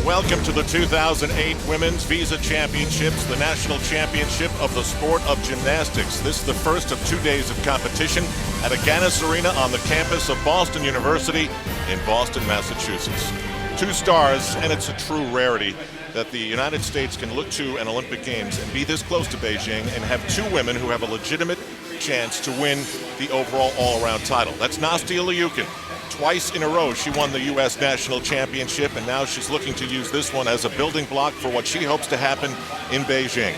Welcome to the 2008 Women's Visa Championships, the national championship of the sport of gymnastics. This is the first of 2 days of competition at Agganis Arena on the campus of Boston University in Boston, Massachusetts. 2 stars, and it's a true rarity that the United States can look to an Olympic Games and be this close to Beijing and have 2 women who have a legitimate chance to win the overall all-around title. That's Nastia Liukin. Twice in a row, she won the U.S. National Championship, and now she's looking to use this one as a building block for what she hopes to happen in Beijing.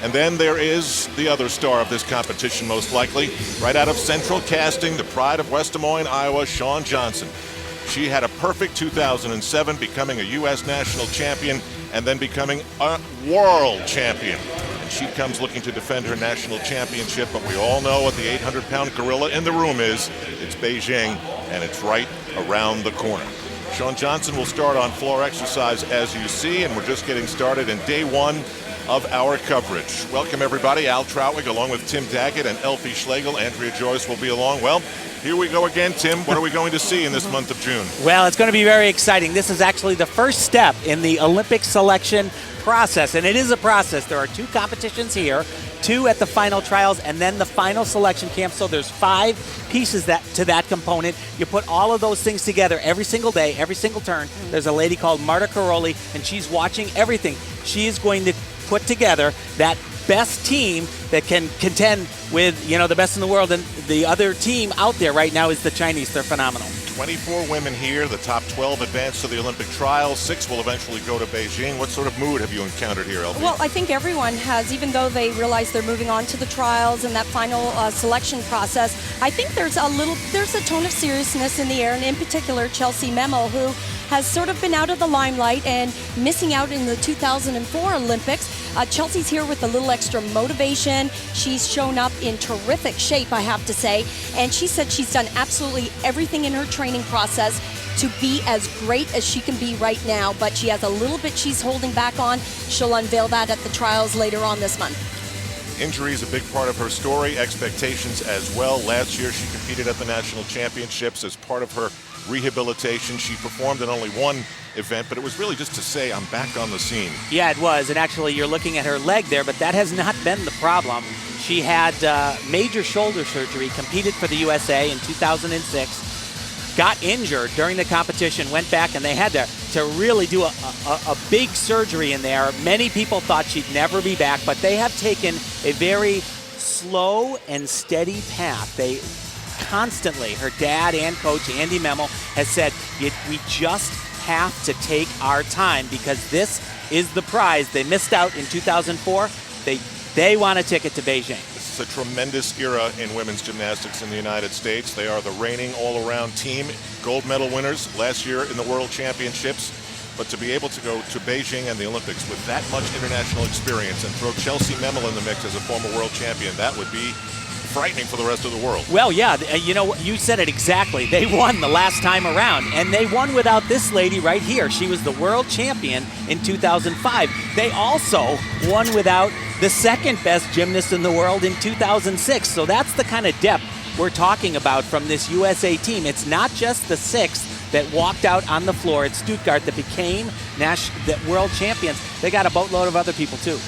And then there is the other star of this competition, most likely, right out of Central Casting, the pride of West Des Moines, Iowa, Shawn Johnson. She had a perfect 2007, becoming a U.S. national champion and then becoming a world champion. And she comes looking to defend her national championship, but we all know what the 800-pound gorilla in the room is. It's Beijing, and it's right around the corner. Shawn Johnson will start on floor exercise as you see, and we're just getting started in day 1 of our coverage. Welcome everybody. Al Troutwig along with Tim Daggett and Elfie Schlegel. Andrea Joyce will be along. Well, here we go again, Tim. What are we going to see in this month of June? Well, it's going to be very exciting. This is actually the first step in the Olympic selection process, and it is a process. There are 2 competitions here, 2 at the final trials, and then the final selection camp. So there's 5 pieces to that component. You put all of those things together every single day, every single turn. There's a lady called Marta Caroli, and she's watching everything. She is going to put together that best team that can contend with, the best in the world. And the other team out there right now is the Chinese. They're phenomenal. 24 women here. The top 12 advance to the Olympic trials. 6 will eventually go to Beijing. What sort of mood have you encountered here, Elfie? Well, I think everyone has, even though they realize they're moving on to the trials and that final selection process, I think there's a tone of seriousness in the air, and in particular Chelsea Memel, who has sort of been out of the limelight and missing out in the 2004 Olympics. Chelsea's here with a little extra motivation. She's shown up in terrific shape, I have to say, and she said she's done absolutely everything in her training process to be as great as she can be right now, but she has a little bit she's holding back on. She'll unveil that at the trials later on this month. Injury is a big part of her story, expectations as well. Last year she competed at the national championships as part of her rehabilitation. She performed in only 1 event, but it was really just to say, I'm back on the scene. Yeah, it was, and actually you're looking at her leg there, but that has not been the problem. She had major shoulder surgery, competed for the USA in 2006, got injured during the competition, went back, and they had to really do a big surgery in there. Many people thought she'd never be back, but they have taken a very slow and steady path. They constantly, her dad and coach Andy Memel has said, we just have to take our time because this is the prize. They missed out in 2004. They want a ticket to Beijing. This is a tremendous era in women's gymnastics in the United States. They are the reigning all-around team, gold medal winners last year in the World Championships. But to be able to go to Beijing and the Olympics with that much international experience and throw Chelsea Memel in the mix as a former world champion, that would be frightening for the rest of the world. Well, yeah, you said it exactly. They won the last time around, and they won without this lady right here. She was the world champion in 2005. They also won without the second best gymnast in the world in 2006. So that's the kind of depth we're talking about from this USA team. It's not just the 6th that walked out on the floor at Stuttgart that became world champions. They got a boatload of other people too.